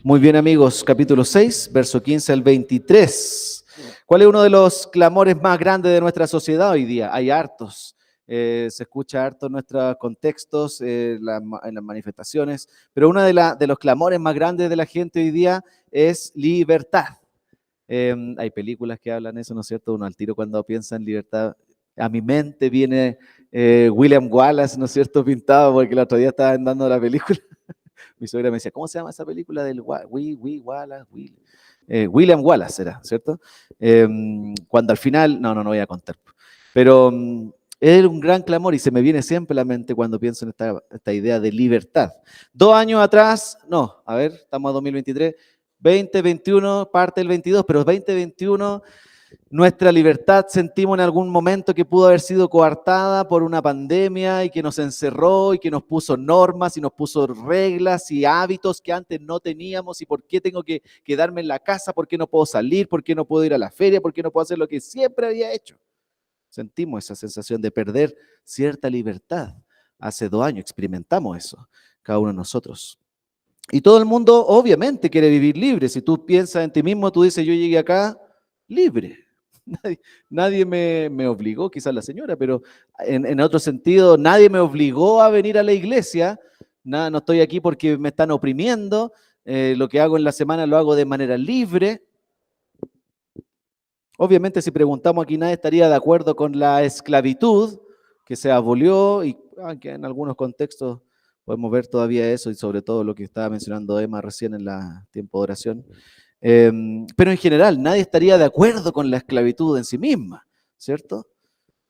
Muy bien, amigos, capítulo 6, verso 15 al 23. ¿Cuál es uno de los clamores más grandes de nuestra sociedad hoy día? Hay hartos. Se escucha harto en nuestros contextos, en las manifestaciones, pero uno de los clamores más grandes de la gente hoy día es libertad. Hay películas que hablan eso, ¿no es cierto? Uno al tiro cuando piensa en libertad, a mi mente viene William Wallace, ¿no es cierto? Pintado, porque el otro día estaba dando la película. Mi suegra me decía, ¿cómo se llama esa película del William Wallace era, ¿cierto? Cuando al final, no voy a contar. Pero es un gran clamor y se me viene siempre a la mente cuando pienso en esta idea de libertad. 2 años atrás, no, a ver, estamos a 2023, 2021, parte del 22, pero 2021... Nuestra libertad sentimos en algún momento que pudo haber sido coartada por una pandemia y que nos encerró y que nos puso normas y nos puso reglas y hábitos que antes no teníamos y por qué tengo que quedarme en la casa, por qué no puedo salir, por qué no puedo ir a la feria, por qué no puedo hacer lo que siempre había hecho. Sentimos esa sensación de perder cierta libertad. Hace 2 años experimentamos eso, cada uno de nosotros. Y todo el mundo obviamente quiere vivir libre. Si tú piensas en ti mismo, tú dices, yo llegué acá libre. Nadie me obligó, quizás la señora, pero en otro sentido, nadie me obligó a venir a la iglesia. No estoy aquí porque me están oprimiendo. Lo que hago en la semana lo hago de manera libre. Obviamente, si preguntamos aquí, nadie estaría de acuerdo con la esclavitud que se abolió y aunque en algunos contextos podemos ver todavía eso y sobre todo lo que estaba mencionando Emma recién en la tiempo de oración. Pero en general, nadie estaría de acuerdo con la esclavitud en sí misma, ¿cierto?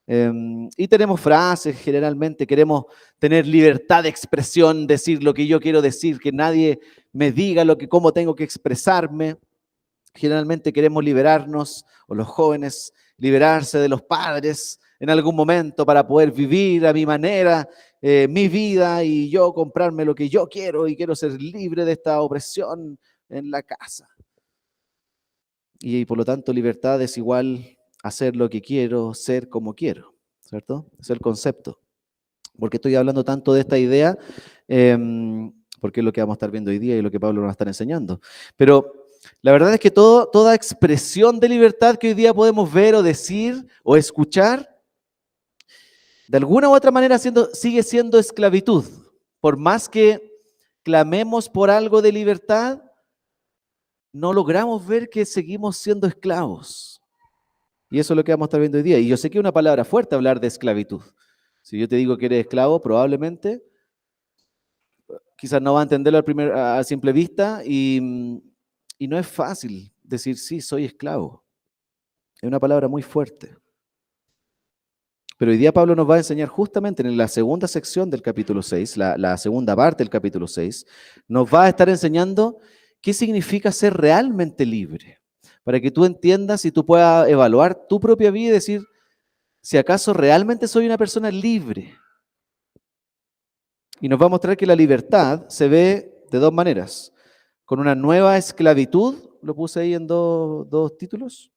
Y tenemos frases, generalmente queremos tener libertad de expresión, decir lo que yo quiero decir, que nadie me diga cómo tengo que expresarme. Generalmente queremos liberarnos, o los jóvenes, liberarse de los padres en algún momento para poder vivir a mi manera, mi vida y yo comprarme lo que yo quiero y quiero ser libre de esta opresión en la casa. Y por lo tanto, libertad es igual a hacer lo que quiero, ser como quiero, ¿cierto? Es el concepto. ¿Por qué estoy hablando tanto de esta idea? Porque es lo que vamos a estar viendo hoy día y lo que Pablo nos va a estar enseñando. Pero la verdad es que toda expresión de libertad que hoy día podemos ver o decir o escuchar, de alguna u otra manera sigue siendo esclavitud. Por más que clamemos por algo de libertad, no logramos ver que seguimos siendo esclavos. Y eso es lo que vamos a estar viendo hoy día. Y yo sé que es una palabra fuerte hablar de esclavitud. Si yo te digo que eres esclavo, probablemente, quizás no va a entenderlo a simple vista y no es fácil decir, sí, soy esclavo. Es una palabra muy fuerte. Pero hoy día Pablo nos va a enseñar justamente en la segunda sección del capítulo 6, la segunda parte del capítulo 6, nos va a estar enseñando qué significa ser realmente libre, para que tú entiendas y tú puedas evaluar tu propia vida y decir, si acaso realmente soy una persona libre. Y nos va a mostrar que la libertad se ve de 2 maneras, con una nueva esclavitud, lo puse ahí en dos títulos,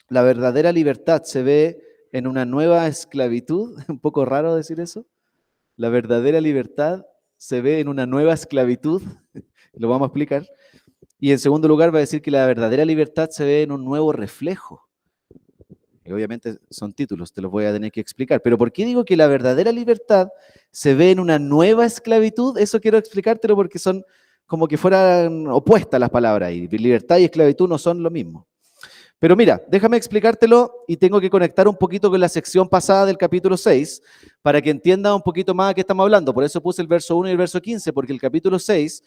la verdadera libertad se ve en una nueva esclavitud, un poco raro decir eso, la verdadera libertad se ve en una nueva esclavitud, lo vamos a explicar, y en segundo lugar va a decir que la verdadera libertad se ve en un nuevo reflejo. Y obviamente son títulos, te los voy a tener que explicar, pero ¿por qué digo que la verdadera libertad se ve en una nueva esclavitud? Eso quiero explicártelo porque son como que fueran opuestas las palabras, y libertad y esclavitud no son lo mismo. Pero mira, déjame explicártelo y tengo que conectar un poquito con la sección pasada del capítulo 6 para que entienda un poquito más de qué estamos hablando. Por eso puse el verso 1 y el verso 15, porque el capítulo 6,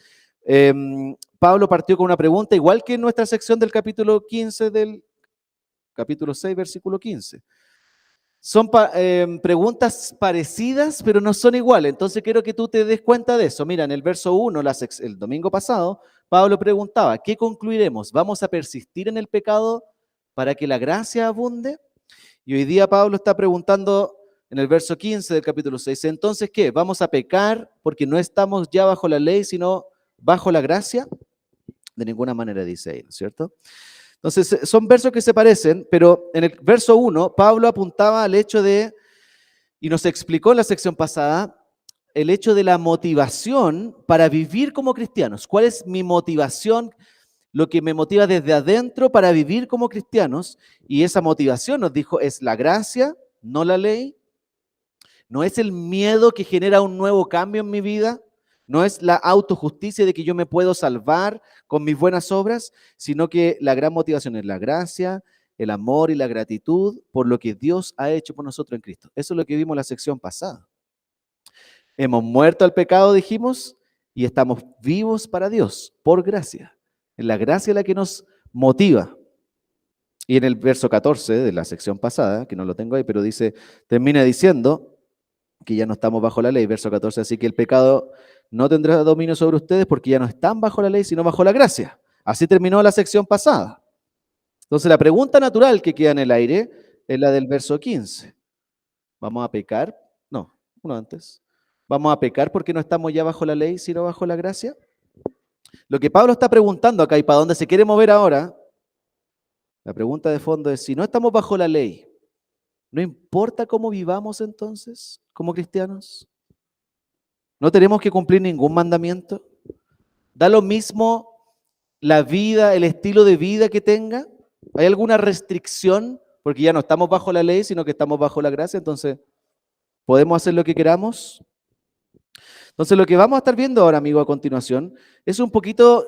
Pablo partió con una pregunta, igual que en nuestra sección del capítulo 15 del capítulo 6, versículo 15. Son preguntas parecidas, pero no son iguales. Entonces quiero que tú te des cuenta de eso. Mira, en el verso 1, el domingo pasado, Pablo preguntaba, ¿qué concluiremos? ¿Vamos a persistir en el pecado para que la gracia abunde? Y hoy día Pablo está preguntando en el verso 15 del capítulo 6, entonces, ¿qué? ¿Vamos a pecar porque no estamos ya bajo la ley, sino bajo la gracia? De ninguna manera dice ahí, ¿no es cierto? Entonces, son versos que se parecen, pero en el verso 1, Pablo apuntaba al hecho de, y nos explicó en la sección pasada, el hecho de la motivación para vivir como cristianos. ¿Cuál es mi motivación? Lo que me motiva desde adentro para vivir como cristianos. Y esa motivación, nos dijo, es la gracia, no la ley. No es el miedo que genera un nuevo cambio en mi vida. No es la autojusticia de que yo me puedo salvar con mis buenas obras, sino que la gran motivación es la gracia, el amor y la gratitud por lo que Dios ha hecho por nosotros en Cristo. Eso es lo que vimos en la sección pasada. Hemos muerto al pecado, dijimos, y estamos vivos para Dios, por gracia. Es la gracia la que nos motiva. Y en el verso 14 de la sección pasada, que no lo tengo ahí, pero dice, termina diciendo que ya no estamos bajo la ley, verso 14, así que el pecado no tendrá dominio sobre ustedes porque ya no están bajo la ley, sino bajo la gracia. Así terminó la sección pasada. Entonces la pregunta natural que queda en el aire es la del verso 15. ¿Vamos a pecar? No, uno antes. ¿Vamos a pecar porque no estamos ya bajo la ley, sino bajo la gracia? Lo que Pablo está preguntando acá y para dónde se quiere mover ahora, la pregunta de fondo es, si no estamos bajo la ley, ¿no importa cómo vivamos entonces como cristianos? ¿No tenemos que cumplir ningún mandamiento? ¿Da lo mismo la vida, el estilo de vida que tenga? ¿Hay alguna restricción? Porque ya no estamos bajo la ley, sino que estamos bajo la gracia, entonces, ¿podemos hacer lo que queramos? Entonces, lo que vamos a estar viendo ahora, amigo, a continuación, es un poquito,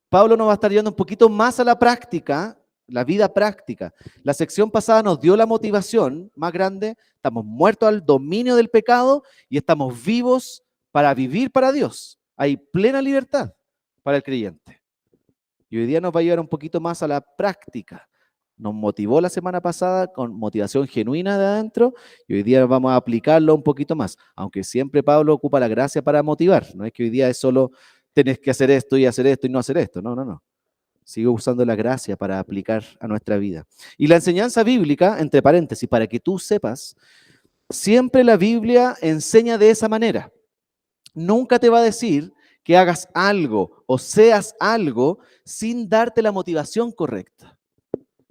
Pablo nos va a estar llevando un poquito más a la práctica, la vida práctica. La sección pasada nos dio la motivación más grande, estamos muertos al dominio del pecado y estamos vivos para vivir para Dios. Hay plena libertad para el creyente. Y hoy día nos va a llevar un poquito más a la práctica. Nos motivó la semana pasada con motivación genuina de adentro y hoy día vamos a aplicarlo un poquito más. Aunque siempre Pablo ocupa la gracia para motivar. No es que hoy día es solo tenés que hacer esto y no hacer esto. No, no, no. Sigo usando la gracia para aplicar a nuestra vida. Y la enseñanza bíblica, entre paréntesis, para que tú sepas, siempre la Biblia enseña de esa manera. Nunca te va a decir que hagas algo o seas algo sin darte la motivación correcta.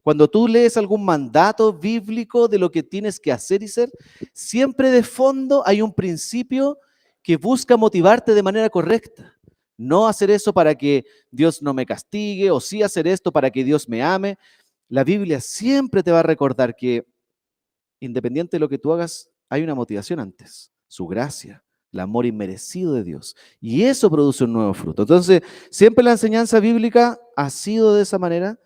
Cuando tú lees algún mandato bíblico de lo que tienes que hacer y ser, siempre de fondo hay un principio que busca motivarte de manera correcta. No hacer eso para que Dios no me castigue o sí hacer esto para que Dios me ame. La Biblia siempre te va a recordar que independiente de lo que tú hagas, hay una motivación antes, su gracia, el amor inmerecido de Dios. Y eso produce un nuevo fruto. Entonces, siempre la enseñanza bíblica ha sido de esa manera.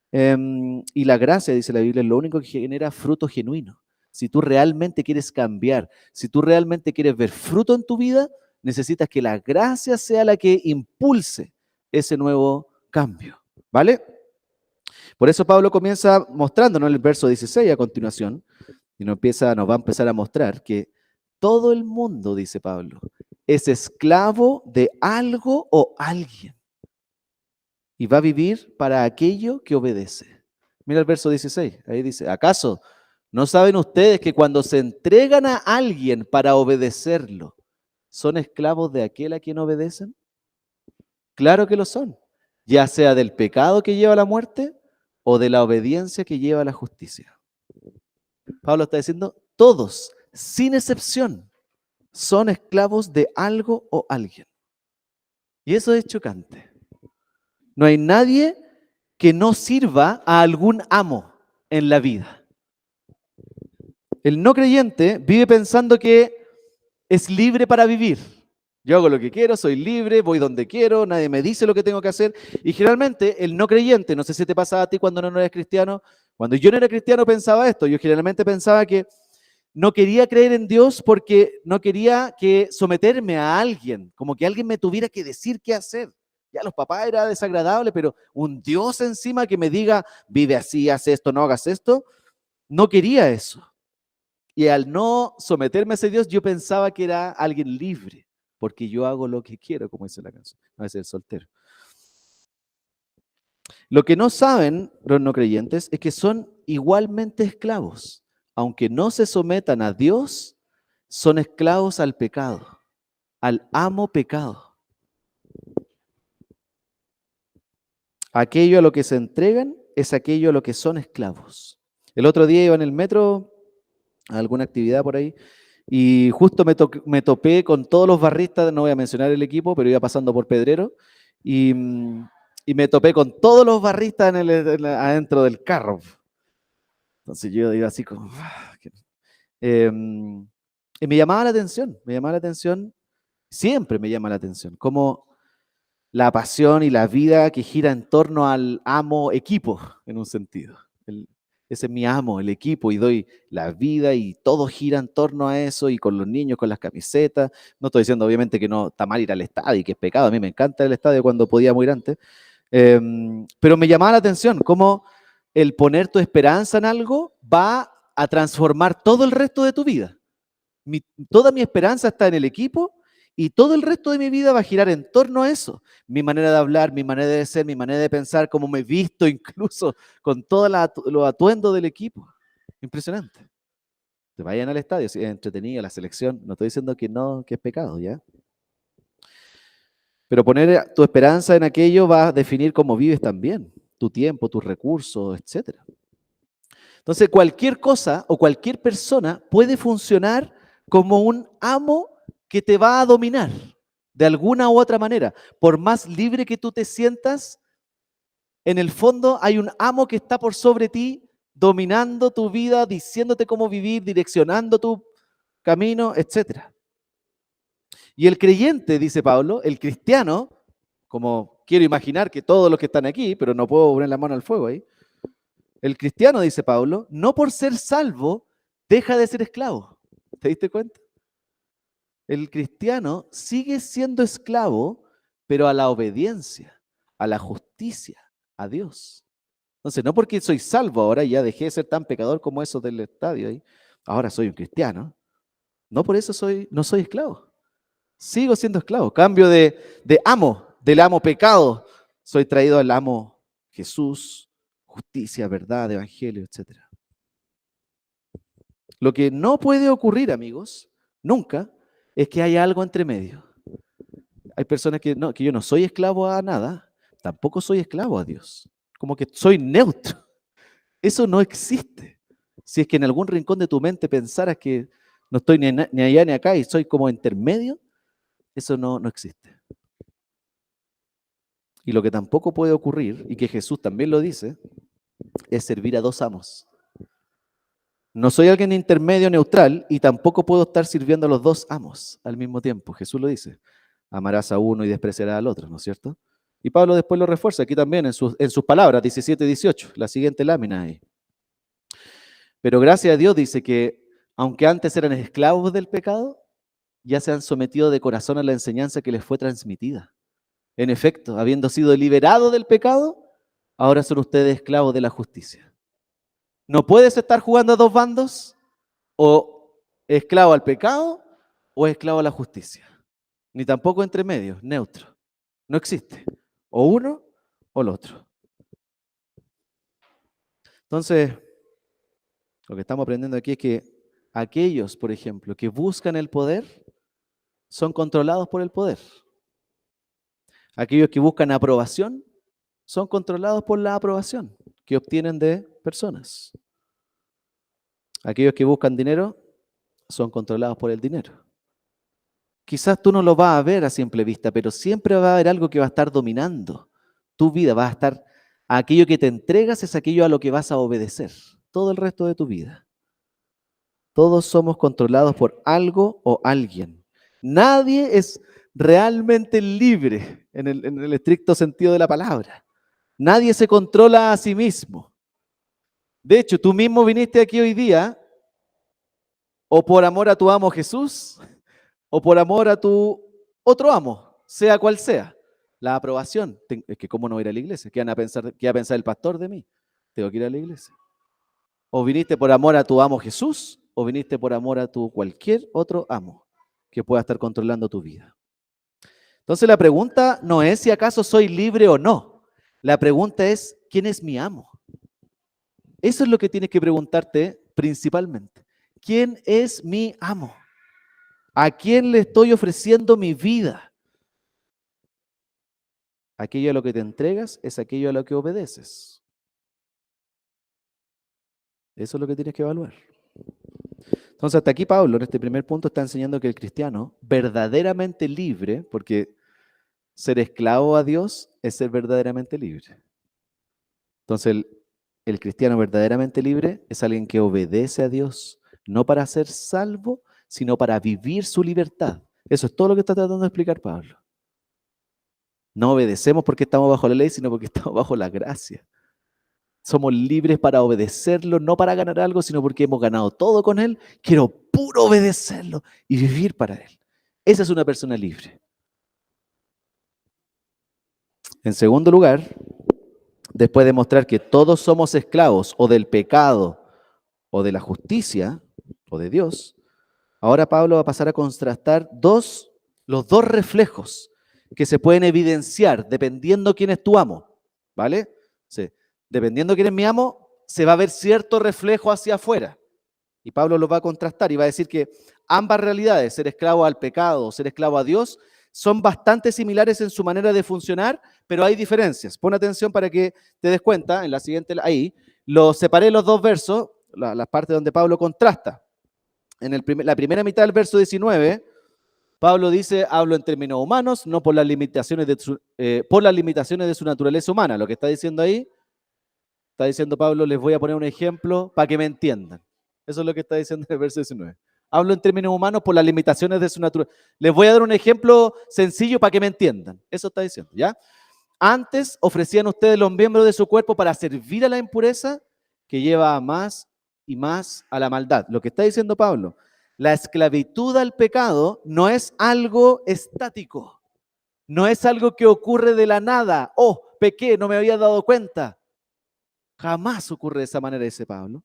Y la gracia, dice la Biblia, es lo único que genera fruto genuino. Si tú realmente quieres cambiar, si tú realmente quieres ver fruto en tu vida, necesitas que la gracia sea la que impulse ese nuevo cambio. ¿Vale? Por eso Pablo comienza mostrándonos en el verso 16 a continuación, y nos va a empezar a mostrar que todo el mundo, dice Pablo, es esclavo de algo o alguien. Y va a vivir para aquello que obedece. Mira el verso 16, ahí dice, ¿acaso no saben ustedes que cuando se entregan a alguien para obedecerlo, son esclavos de aquel a quien obedecen? Claro que lo son, ya sea del pecado que lleva a la muerte o de la obediencia que lleva a la justicia. Pablo está diciendo, todos, sin excepción, son esclavos de algo o alguien. Y eso es chocante. No hay nadie que no sirva a algún amo en la vida. El no creyente vive pensando que es libre para vivir. Yo hago lo que quiero, soy libre, voy donde quiero, nadie me dice lo que tengo que hacer. Y generalmente el no creyente, no sé si te pasaba a ti cuando no eres cristiano, cuando yo no era cristiano pensaba esto, yo generalmente pensaba que no quería creer en Dios porque no quería que someterme a alguien, como que alguien me tuviera que decir qué hacer. Ya los papás era desagradable, pero un Dios encima que me diga, vive así, haz esto, no hagas esto, no quería eso. Y al no someterme a ese Dios, yo pensaba que era alguien libre, porque yo hago lo que quiero, como dice la canción, a veces el soltero. Lo que no saben los no creyentes es que son igualmente esclavos. Aunque no se sometan a Dios, son esclavos al pecado, al amo pecado. Aquello a lo que se entregan es aquello a lo que son esclavos. El otro día iba en el metro a alguna actividad por ahí Y justo me topé con todos los barristas, no voy a mencionar el equipo, pero iba pasando por Pedrero, y, y me topé con todos los barristas adentro del carro. Entonces yo iba así como... y me llamaba la atención, siempre me llama la atención, como la pasión y la vida que gira en torno al amo equipo, en un sentido. Ese es mi amo, el equipo, y doy la vida y todo gira en torno a eso, y con los niños, con las camisetas. No estoy diciendo obviamente que no está mal ir al estadio y que es pecado, a mí me encanta el estadio cuando podíamos ir antes, pero me llamaba la atención cómo el poner tu esperanza en algo va a transformar todo el resto de tu vida. Toda mi esperanza está en el equipo y todo el resto de mi vida va a girar en torno a eso. Mi manera de hablar, mi manera de ser, mi manera de pensar, cómo me he visto incluso con todos los atuendos del equipo. Impresionante. Te vayan al estadio, si es entretenido, la selección. No estoy diciendo que no, que es pecado, ¿ya? Pero poner tu esperanza en aquello va a definir cómo vives también, tu tiempo, tus recursos, etcétera. Entonces, cualquier cosa o cualquier persona puede funcionar como un amo que te va a dominar de alguna u otra manera. Por más libre que tú te sientas, en el fondo hay un amo que está por sobre ti, dominando tu vida, diciéndote cómo vivir, direccionando tu camino, etcétera. Y el creyente, dice Pablo, el cristiano, como quiero imaginar que todos los que están aquí, pero no puedo poner la mano al fuego ahí, el cristiano, dice Pablo, no por ser salvo deja de ser esclavo. ¿Te diste cuenta? El cristiano sigue siendo esclavo, pero a la obediencia, a la justicia, a Dios. Entonces, no porque soy salvo ahora y ya dejé de ser tan pecador como esos del estadio ahí, ahora soy un cristiano. No por eso no soy esclavo. Sigo siendo esclavo. Cambio de amo, del amo pecado. Soy traído al amo Jesús, justicia, verdad, evangelio, etc. Lo que no puede ocurrir, amigos, nunca, es que haya algo entre medio. Hay personas que yo no soy esclavo a nada, tampoco soy esclavo a Dios. Como que soy neutro. Eso no existe. Si es que en algún rincón de tu mente pensaras que no estoy ni allá ni acá y soy como intermedio, eso no existe. Y lo que tampoco puede ocurrir, y que Jesús también lo dice, es servir a dos amos. No soy alguien intermedio neutral y tampoco puedo estar sirviendo a los dos amos al mismo tiempo. Jesús lo dice. Amarás a uno y despreciarás al otro, ¿no es cierto? Y Pablo después lo refuerza aquí también en sus palabras, 17 y 18, la siguiente lámina ahí. Pero gracias a Dios dice que, aunque antes eran esclavos del pecado, ya se han sometido de corazón a la enseñanza que les fue transmitida. En efecto, habiendo sido liberados del pecado, ahora son ustedes esclavos de la justicia. No puedes estar jugando a dos bandos, o esclavo al pecado o esclavo a la justicia. Ni tampoco entre medios, neutro. No existe. O uno o el otro. Entonces, lo que estamos aprendiendo aquí es que aquellos, por ejemplo, que buscan el poder, son controlados por el poder. Aquellos que buscan aprobación, son controlados por la aprobación que obtienen de personas. Aquellos que buscan dinero, son controlados por el dinero. Quizás tú no lo vas a ver a simple vista, pero siempre va a haber algo que va a estar dominando tu vida, va a estar, aquello que te entregas es aquello a lo que vas a obedecer todo el resto de tu vida. Todos somos controlados por algo o alguien. Nadie es realmente libre en el estricto sentido de la palabra. Nadie se controla a sí mismo. De hecho, tú mismo viniste aquí hoy día o por amor a tu amo Jesús o por amor a tu otro amo, sea cual sea. La aprobación, es que cómo no ir a la iglesia, ¿qué va a pensar el pastor de mí? Tengo que ir a la iglesia. O viniste por amor a tu amo Jesús, o viniste por amor a tu cualquier otro amo que pueda estar controlando tu vida. Entonces la pregunta no es si acaso soy libre o no. La pregunta es, ¿quién es mi amo? Eso es lo que tienes que preguntarte principalmente. ¿Quién es mi amo? ¿A quién le estoy ofreciendo mi vida? Aquello a lo que te entregas es aquello a lo que obedeces. Eso es lo que tienes que evaluar. Entonces, hasta aquí Pablo, en este primer punto, está enseñando que el cristiano verdaderamente libre, porque ser esclavo a Dios es ser verdaderamente libre. Entonces, el cristiano verdaderamente libre es alguien que obedece a Dios, no para ser salvo, sino para vivir su libertad. Eso es todo lo que está tratando de explicar Pablo. No obedecemos porque estamos bajo la ley, sino porque estamos bajo la gracia. Somos libres para obedecerlo, no para ganar algo, sino porque hemos ganado todo con Él. Quiero puro obedecerlo y vivir para Él. Esa es una persona libre. En segundo lugar, después de mostrar que todos somos esclavos o del pecado o de la justicia o de Dios, ahora Pablo va a pasar a contrastar los dos reflejos que se pueden evidenciar dependiendo quién es tu amo, ¿vale? Sí. Dependiendo quién es mi amo, se va a ver cierto reflejo hacia afuera. Y Pablo lo va a contrastar y va a decir que ambas realidades, ser esclavo al pecado o ser esclavo a Dios, son bastante similares en su manera de funcionar, pero hay diferencias. Pon atención para que te des cuenta, en la siguiente, ahí, separé los dos versos, las partes donde Pablo contrasta. En la primera mitad del verso 19, Pablo dice, hablo en términos humanos, no por las limitaciones de su naturaleza humana. Lo que está diciendo ahí, está diciendo Pablo, les voy a poner un ejemplo para que me entiendan. Eso es lo que está diciendo en el verso 19. Hablo en términos humanos por las limitaciones de su naturaleza. Les voy a dar un ejemplo sencillo para que me entiendan. Eso está diciendo, ¿ya? Antes ofrecían ustedes los miembros de su cuerpo para servir a la impureza que lleva a más y más a la maldad. Lo que está diciendo Pablo, la esclavitud al pecado no es algo estático, no es algo que ocurre de la nada. Oh, pequé, no me había dado cuenta. Jamás ocurre de esa manera, dice Pablo.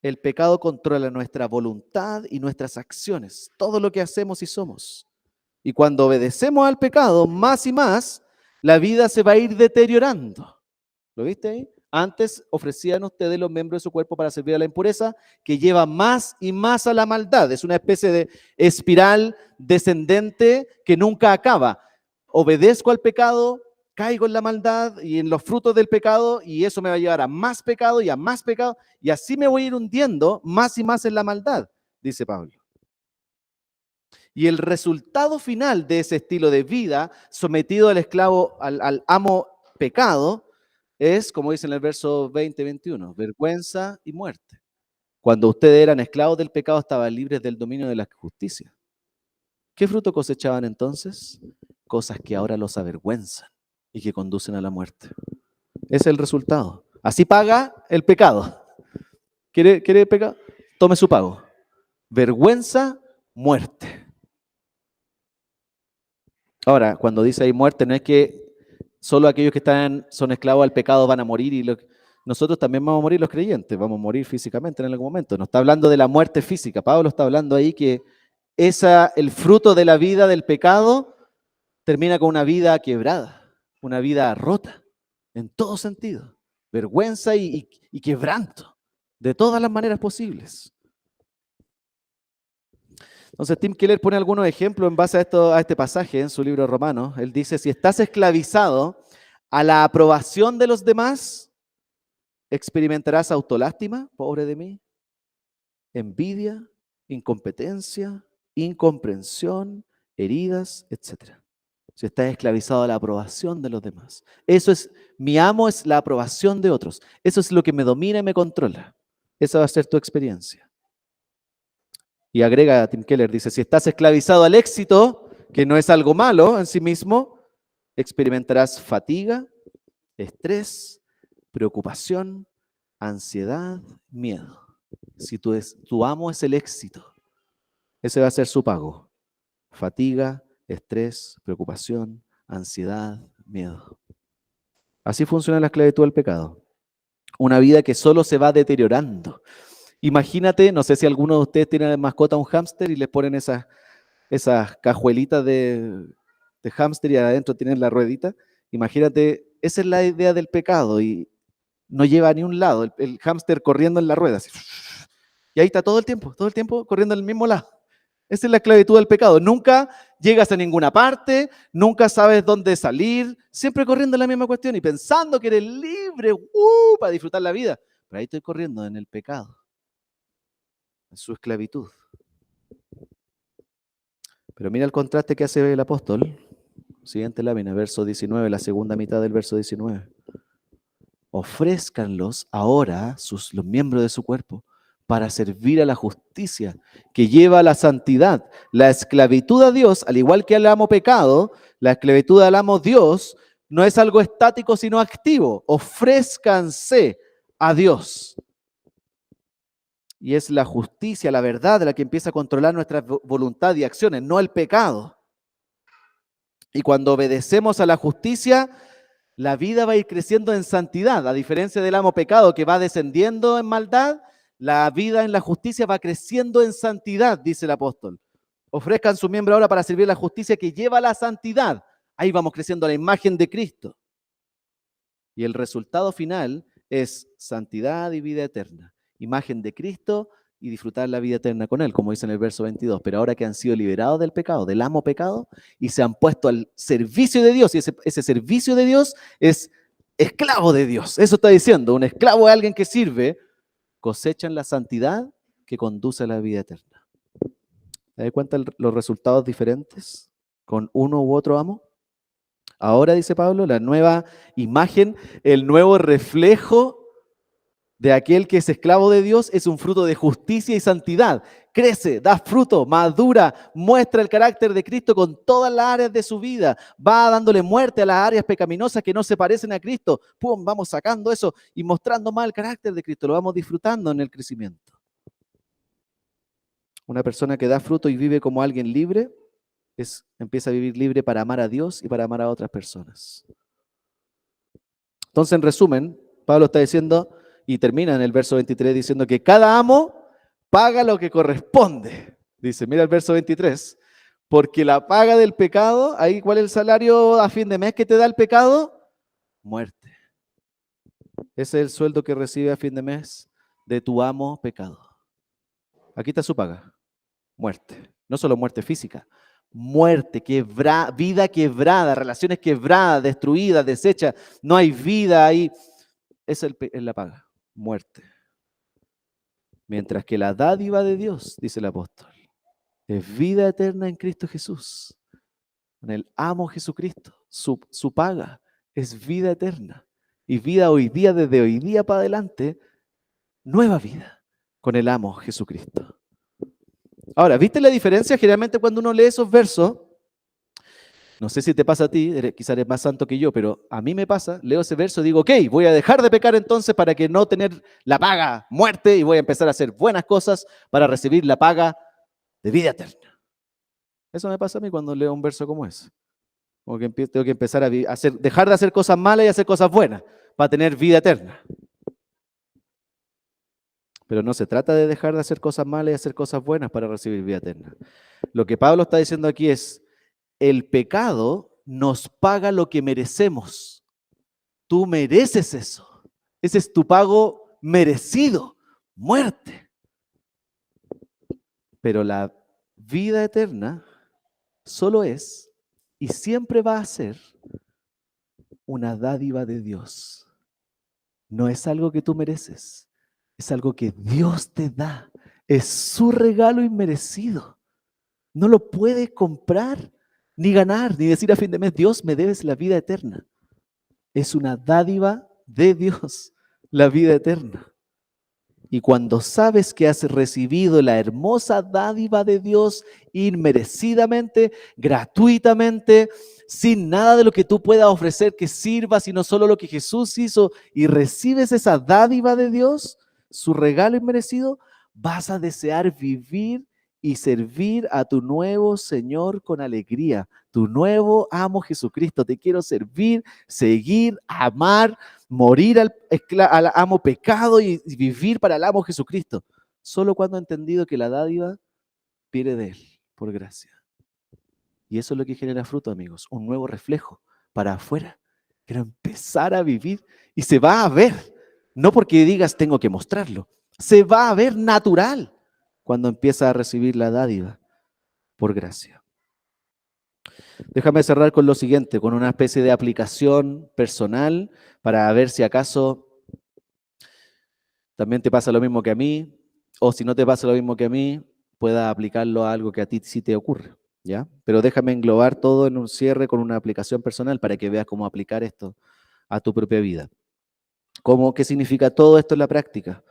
El pecado controla nuestra voluntad y nuestras acciones, todo lo que hacemos y somos. Y cuando obedecemos al pecado más y más, la vida se va a ir deteriorando. ¿Lo viste ahí? Antes ofrecían ustedes los miembros de su cuerpo para servir a la impureza, que lleva más y más a la maldad. Es una especie de espiral descendente que nunca acaba. Obedezco al pecado, caigo en la maldad y en los frutos del pecado, y eso me va a llevar a más pecado y a más pecado, y así me voy a ir hundiendo más y más en la maldad, dice Pablo. Y el resultado final de ese estilo de vida, sometido al esclavo, al amo pecado, es, como dice en el verso 20-21, vergüenza y muerte. Cuando ustedes eran esclavos del pecado, estaban libres del dominio de la justicia. ¿Qué fruto cosechaban entonces? Cosas que ahora los avergüenzan y que conducen a la muerte. Ese es el resultado. Así paga el pecado. ¿Quiere pecado? Tome su pago. Vergüenza, muerte. Ahora, cuando dice ahí muerte, no es que solo aquellos que son esclavos al pecado van a morir y nosotros también vamos a morir los creyentes, vamos a morir físicamente en algún momento. No está hablando de la muerte física. Pablo está hablando ahí que el fruto de la vida del pecado termina con una vida quebrada, una vida rota, en todo sentido. Vergüenza y quebranto, de todas las maneras posibles. Entonces Tim Keller pone algunos ejemplos en base a este pasaje en su libro Romanos. Él dice, si estás esclavizado a la aprobación de los demás, experimentarás autolástima, pobre de mí, envidia, incompetencia, incomprensión, heridas, etc. Si estás esclavizado a la aprobación de los demás. Mi amo es la aprobación de otros. Eso es lo que me domina y me controla. Esa va a ser tu experiencia. Y agrega Tim Keller, dice, si estás esclavizado al éxito, que no es algo malo en sí mismo, experimentarás fatiga, estrés, preocupación, ansiedad, miedo. Si tu amo es el éxito, ese va a ser su pago. Fatiga, estrés, preocupación, ansiedad, miedo. Así funciona la esclavitud del pecado. Una vida que solo se va deteriorando. Imagínate, no sé si alguno de ustedes tiene de mascota un hámster y les ponen esas cajuelitas de hámster y adentro tienen la ruedita. Imagínate, esa es la idea del pecado y no lleva a ni un lado, el hámster corriendo en la rueda. Así, y ahí está todo el tiempo corriendo en el mismo lado. Esa es la esclavitud del pecado. Nunca llegas a ninguna parte, nunca sabes dónde salir, siempre corriendo en la misma cuestión y pensando que eres libre para disfrutar la vida. Pero ahí estoy corriendo en el pecado. en su esclavitud. Pero mira el contraste que hace el apóstol. Siguiente lámina, verso 19, la segunda mitad del verso 19. Ofrézcanlos ahora, los miembros de su cuerpo, para servir a la justicia, que lleva a la santidad. La esclavitud a Dios, al igual que al amo pecado, la esclavitud al amo Dios no es algo estático, sino activo. Ofrézcanse a Dios. Y es la justicia, la verdad, la que empieza a controlar nuestra voluntad y acciones, no el pecado. Y cuando obedecemos a la justicia, la vida va a ir creciendo en santidad. A diferencia del amo pecado que va descendiendo en maldad, la vida en la justicia va creciendo en santidad, dice el apóstol. Ofrezcan su miembro ahora para servir la justicia que lleva a la santidad. Ahí vamos creciendo a la imagen de Cristo. Y el resultado final es santidad y vida eterna. Imagen de Cristo y disfrutar la vida eterna con Él, como dice en el verso 22. Pero ahora que han sido liberados del pecado, del amo pecado, y se han puesto al servicio de Dios, y ese servicio de Dios es esclavo de Dios. Eso está diciendo, un esclavo es alguien que sirve, cosechan la santidad que conduce a la vida eterna. ¿Te das cuenta los resultados diferentes con uno u otro amo? Ahora, dice Pablo, la nueva imagen, el nuevo reflejo de aquel que es esclavo de Dios es un fruto de justicia y santidad. Crece, da fruto, madura, muestra el carácter de Cristo con todas las áreas de su vida. Va dándole muerte a las áreas pecaminosas que no se parecen a Cristo. ¡Pum! Vamos sacando eso y mostrando más el carácter de Cristo. Lo vamos disfrutando en el crecimiento. Una persona que da fruto y vive como alguien libre, empieza a vivir libre para amar a Dios y para amar a otras personas. Entonces, en resumen, Pablo está diciendo, y termina en el verso 23 diciendo que cada amo paga lo que corresponde. Dice, mira el verso 23, porque la paga del pecado, ahí ¿cuál es el salario a fin de mes que te da el pecado? Muerte. Ese es el sueldo que recibe a fin de mes de tu amo pecado. Aquí está su paga, muerte. No solo muerte física, muerte, vida quebrada, relaciones quebradas, destruidas, deshechas. No hay vida ahí. Esa es la paga, muerte. Mientras que la dádiva de Dios, dice el apóstol, es vida eterna en Cristo Jesús. En el amo Jesucristo, su paga es vida eterna. Y vida hoy día, desde hoy día para adelante, nueva vida con el amo Jesucristo. Ahora, ¿viste la diferencia? Generalmente cuando uno lee esos versos, no sé si te pasa a ti, quizás eres más santo que yo, pero a mí me pasa, leo ese verso y digo, ok, voy a dejar de pecar entonces para que no tener la paga, muerte, y voy a empezar a hacer buenas cosas para recibir la paga de vida eterna. Eso me pasa a mí cuando leo un verso como ese. Como que tengo que empezar a dejar de hacer cosas malas y hacer cosas buenas para tener vida eterna. Pero no se trata de dejar de hacer cosas malas y hacer cosas buenas para recibir vida eterna. Lo que Pablo está diciendo aquí es, el pecado nos paga lo que merecemos. Tú mereces eso. Ese es tu pago merecido, muerte. Pero la vida eterna solo es y siempre va a ser una dádiva de Dios. No es algo que tú mereces, es algo que Dios te da. Es su regalo inmerecido. No lo puedes comprar, ni ganar, ni decir a fin de mes, Dios, me debes la vida eterna. Es una dádiva de Dios, la vida eterna. Y cuando sabes que has recibido la hermosa dádiva de Dios inmerecidamente, gratuitamente, sin nada de lo que tú puedas ofrecer que sirva, sino solo lo que Jesús hizo, y recibes esa dádiva de Dios, su regalo inmerecido, vas a desear vivir y servir a tu nuevo Señor con alegría, tu nuevo amo Jesucristo. Te quiero servir, seguir, amar, morir al amo pecado y vivir para el amo Jesucristo. Solo cuando he entendido que la dádiva viene de Él, por gracia. Y eso es lo que genera fruto, amigos, un nuevo reflejo para afuera. Quiero empezar a vivir y se va a ver, no porque digas tengo que mostrarlo, se va a ver natural cuando empieza a recibir la dádiva por gracia. Déjame cerrar con lo siguiente, con una especie de aplicación personal para ver si acaso también te pasa lo mismo que a mí. o si no te pasa lo mismo que a mí, puedas aplicarlo a algo que a ti sí te ocurre, ¿ya? Pero déjame englobar todo en un cierre con una aplicación personal para que veas cómo aplicar esto a tu propia vida. ¿Qué significa todo esto en la práctica?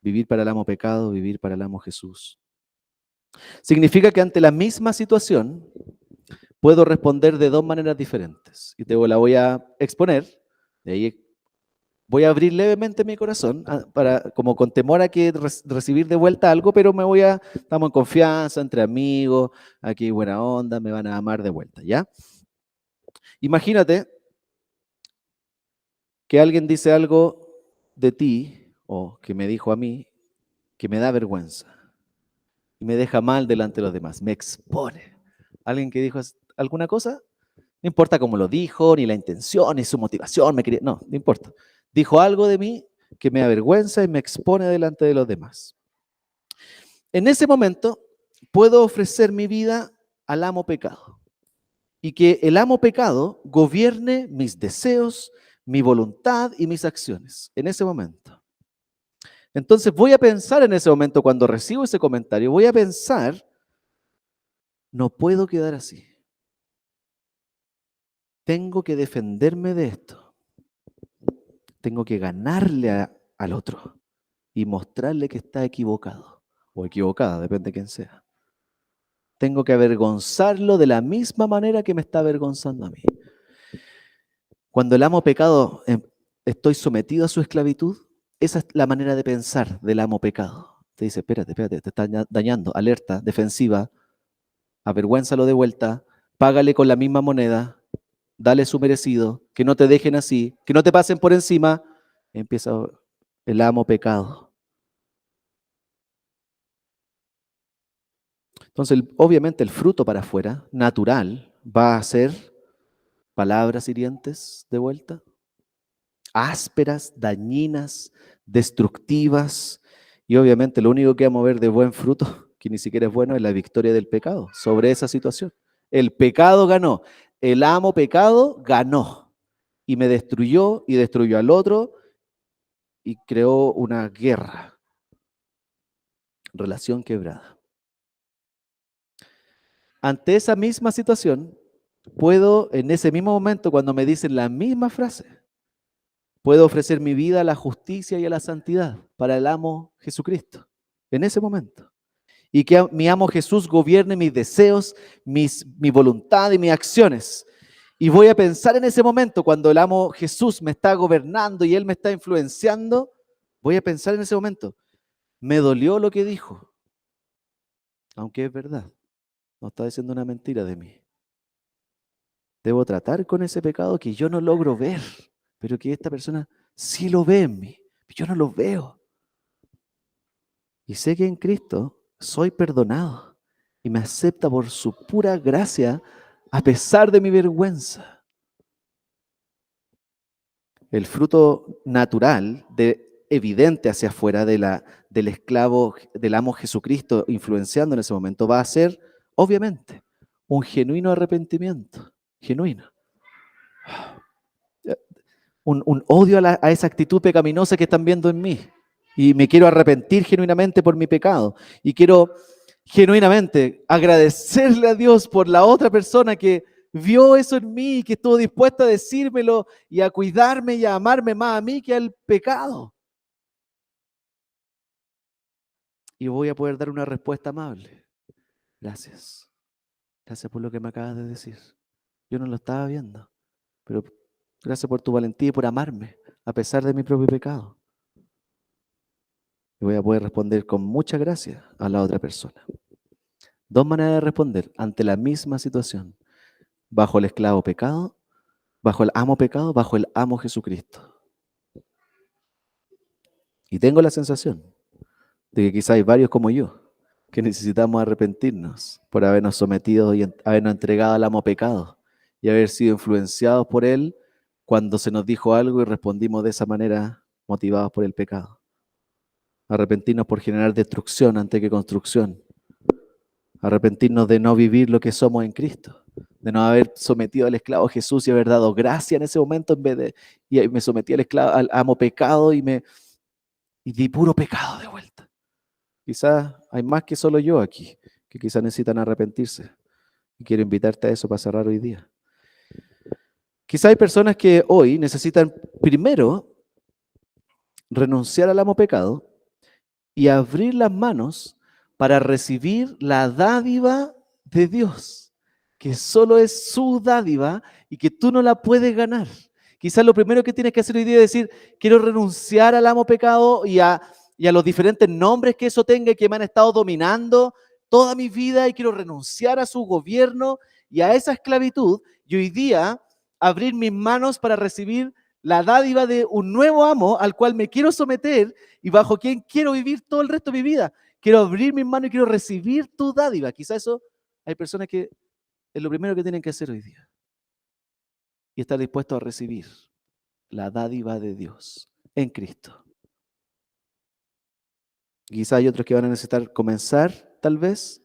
Vivir para el amo pecado, vivir para el amo Jesús. Significa que ante la misma situación puedo responder de dos maneras diferentes. Y te la voy a exponer. De ahí voy a abrir levemente mi corazón como con temor a que recibir de vuelta algo, pero estamos en confianza, entre amigos, aquí buena onda, me van a amar de vuelta, ¿ya? Imagínate que alguien dice algo de ti o que me dijo a mí que me da vergüenza y me deja mal delante de los demás, me expone. Alguien que dijo alguna cosa, no importa cómo lo dijo, ni la intención, ni su motivación, no importa. Dijo algo de mí que me avergüenza y me expone delante de los demás. En ese momento puedo ofrecer mi vida al amo pecado y que el amo pecado gobierne mis deseos, mi voluntad y mis acciones en ese momento. Entonces voy a pensar en ese momento, cuando recibo ese comentario, voy a pensar, no puedo quedar así. Tengo que defenderme de esto. Tengo que ganarle al otro y mostrarle que está equivocado o equivocada, depende de quién sea. Tengo que avergonzarlo de la misma manera que me está avergonzando a mí. Cuando el amo pecado estoy sometido a su esclavitud, esa es la manera de pensar del amo pecado. Te dice, espérate, te está dañando, alerta, defensiva, avergüénzalo de vuelta, págale con la misma moneda, dale su merecido, que no te dejen así, que no te pasen por encima. Empieza el amo pecado. Entonces, obviamente el fruto para afuera, natural, va a ser palabras hirientes de vuelta, ásperas, dañinas, destructivas, y obviamente lo único que va a mover de buen fruto, que ni siquiera es bueno, es la victoria del pecado sobre esa situación. El pecado ganó, el amo pecado ganó, y me destruyó y destruyó al otro y creó una guerra, relación quebrada. Ante esa misma situación, puedo, en ese mismo momento, cuando me dicen la misma frase, puedo ofrecer mi vida a la justicia y a la santidad para el amo Jesucristo, en ese momento. Y que mi amo Jesús gobierne mis deseos, mi voluntad y mis acciones. Y voy a pensar en ese momento, cuando el amo Jesús me está gobernando y Él me está influenciando, voy a pensar en ese momento, me dolió lo que dijo, aunque es verdad, no está diciendo una mentira de mí. Debo tratar con ese pecado que yo no logro ver, pero que esta persona sí lo ve en mí. Yo no lo veo. Y sé que en Cristo soy perdonado y me acepta por su pura gracia a pesar de mi vergüenza. El fruto natural, evidente hacia afuera del esclavo, del amo Jesucristo influenciando en ese momento, va a ser, obviamente, un genuino arrepentimiento. Genuino. Un odio a esa actitud pecaminosa que están viendo en mí. Y me quiero arrepentir genuinamente por mi pecado. Y quiero genuinamente agradecerle a Dios por la otra persona que vio eso en mí y que estuvo dispuesta a decírmelo y a cuidarme y a amarme más a mí que al pecado. Y voy a poder dar una respuesta amable. Gracias. Gracias por lo que me acabas de decir. Yo no lo estaba viendo, pero gracias por tu valentía y por amarme a pesar de mi propio pecado. Y voy a poder responder con mucha gracia a la otra persona. Dos maneras de responder ante la misma situación. Bajo el esclavo pecado, bajo el amo pecado, bajo el amo Jesucristo. Y tengo la sensación de que quizá hay varios como yo que necesitamos arrepentirnos por habernos sometido y habernos entregado al amo pecado y haber sido influenciados por él cuando se nos dijo algo y respondimos de esa manera motivados por el pecado. Arrepentirnos por generar destrucción antes que construcción. Arrepentirnos de no vivir lo que somos en Cristo, de no haber sometido al esclavo Jesús y haber dado gracia en ese momento en vez de, y me sometí al amo pecado y di puro pecado de vuelta. Quizás hay más que solo yo aquí, que quizás necesitan arrepentirse. Y quiero invitarte a eso para cerrar hoy día. Quizás hay personas que hoy necesitan primero renunciar al amo pecado y abrir las manos para recibir la dádiva de Dios, que solo es su dádiva y que tú no la puedes ganar. Quizás lo primero que tienes que hacer hoy día es decir, quiero renunciar al amo pecado y a los diferentes nombres que eso tenga y que me han estado dominando toda mi vida, y quiero renunciar a su gobierno y a esa esclavitud, y hoy día abrir mis manos para recibir la dádiva de un nuevo amo al cual me quiero someter y bajo quien quiero vivir todo el resto de mi vida. Quiero abrir mis manos y quiero recibir tu dádiva. Quizá eso hay personas que es lo primero que tienen que hacer hoy día. Y estar dispuestos a recibir la dádiva de Dios en Cristo. Quizá hay otros que van a necesitar comenzar, tal vez,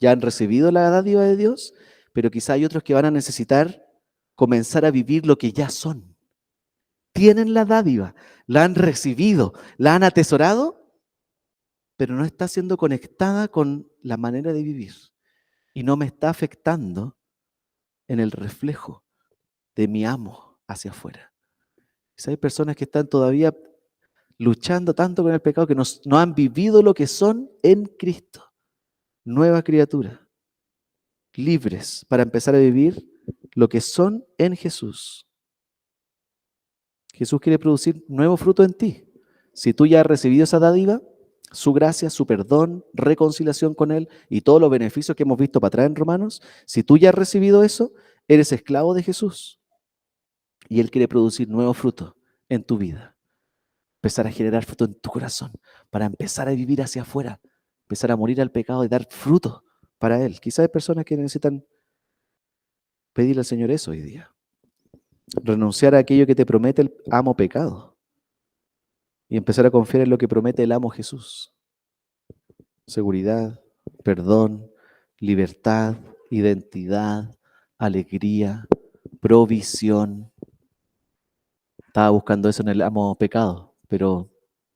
ya han recibido la dádiva de Dios, pero quizá hay otros que van a necesitar comenzar a vivir lo que ya son. Tienen la dádiva, la han recibido, la han atesorado, pero no está siendo conectada con la manera de vivir y no me está afectando en el reflejo de mi amo hacia afuera. Si hay personas que están todavía luchando tanto con el pecado que no han vivido lo que son en Cristo, nueva criatura, libres para empezar a vivir lo que son en Jesús. Jesús quiere producir nuevo fruto en ti. Si tú ya has recibido esa dádiva, su gracia, su perdón, reconciliación con Él y todos los beneficios que hemos visto para atrás en Romanos, si tú ya has recibido eso, eres esclavo de Jesús. Y Él quiere producir nuevo fruto en tu vida. Empezar a generar fruto en tu corazón para empezar a vivir hacia afuera, empezar a morir al pecado y dar fruto para Él. Quizás hay personas que necesitan pedirle al Señor eso hoy día. Renunciar a aquello que te promete el amo pecado y empezar a confiar en lo que promete el amo Jesús. Seguridad, perdón, libertad, identidad, alegría, provisión. Estaba buscando eso en el amo pecado, pero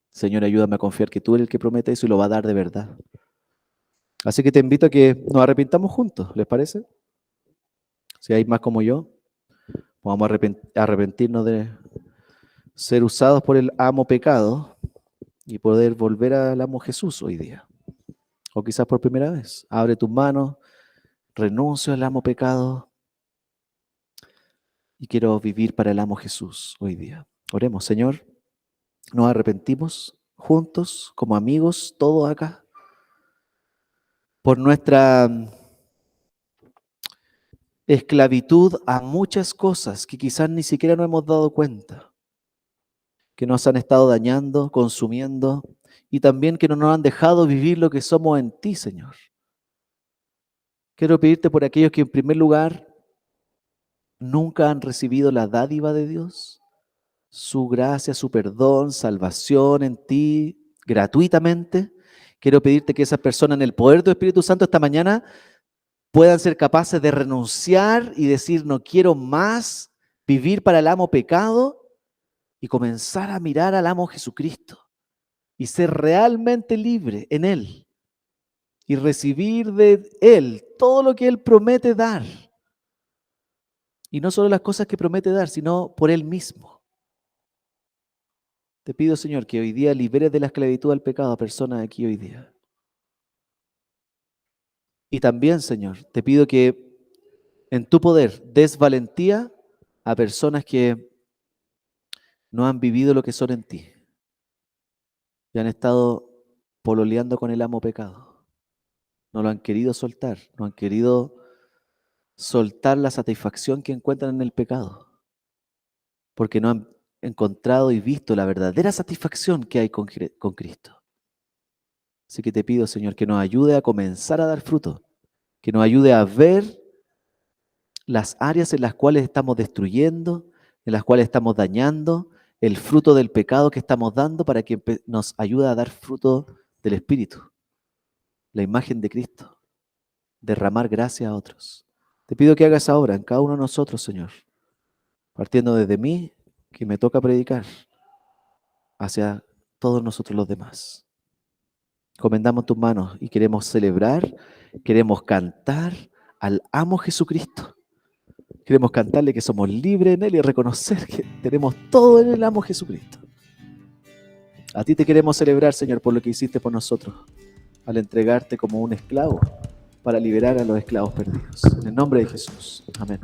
Señor, ayúdame a confiar que tú eres el que promete eso y lo va a dar de verdad. Así que te invito a que nos arrepintamos juntos, ¿les parece? Si hay más como yo, vamos a arrepentirnos de ser usados por el amo pecado y poder volver al amo Jesús hoy día. O quizás por primera vez. Abre tus manos, renuncio al amo pecado y quiero vivir para el amo Jesús hoy día. Oremos, Señor, nos arrepentimos juntos, como amigos, todos acá, por nuestra esclavitud a muchas cosas que quizás ni siquiera nos hemos dado cuenta, que nos han estado dañando, consumiendo y también que no nos han dejado vivir lo que somos en ti, Señor. Quiero pedirte por aquellos que en primer lugar nunca han recibido la dádiva de Dios, su gracia, su perdón, salvación en ti gratuitamente. Quiero pedirte que esas personas en el poder del Espíritu Santo esta mañana puedan ser capaces de renunciar y decir, no quiero más vivir para el amo pecado y comenzar a mirar al amo Jesucristo y ser realmente libre en Él y recibir de Él todo lo que Él promete dar. Y no solo las cosas que promete dar, sino por Él mismo. Te pido, Señor, que hoy día liberes de la esclavitud al pecado a personas aquí hoy día. Y también, Señor, te pido que en tu poder des valentía a personas que no han vivido lo que son en ti y han estado pololeando con el amo pecado. No lo han querido soltar, no han querido soltar la satisfacción que encuentran en el pecado, porque no han encontrado y visto la verdadera satisfacción que hay con Cristo. Así que te pido, Señor, que nos ayude a comenzar a dar fruto, que nos ayude a ver las áreas en las cuales estamos destruyendo, en las cuales estamos dañando, el fruto del pecado que estamos dando para que nos ayude a dar fruto del Espíritu, la imagen de Cristo, derramar gracia a otros. Te pido que hagas ahora en cada uno de nosotros, Señor, partiendo desde mí, que me toca predicar, hacia todos nosotros los demás. Comendamos tus manos y queremos celebrar, queremos cantar al amo Jesucristo. Queremos cantarle que somos libres en Él y reconocer que tenemos todo en el amo Jesucristo. A ti te queremos celebrar, Señor, por lo que hiciste por nosotros, al entregarte como un esclavo para liberar a los esclavos perdidos. En el nombre de Jesús. Amén.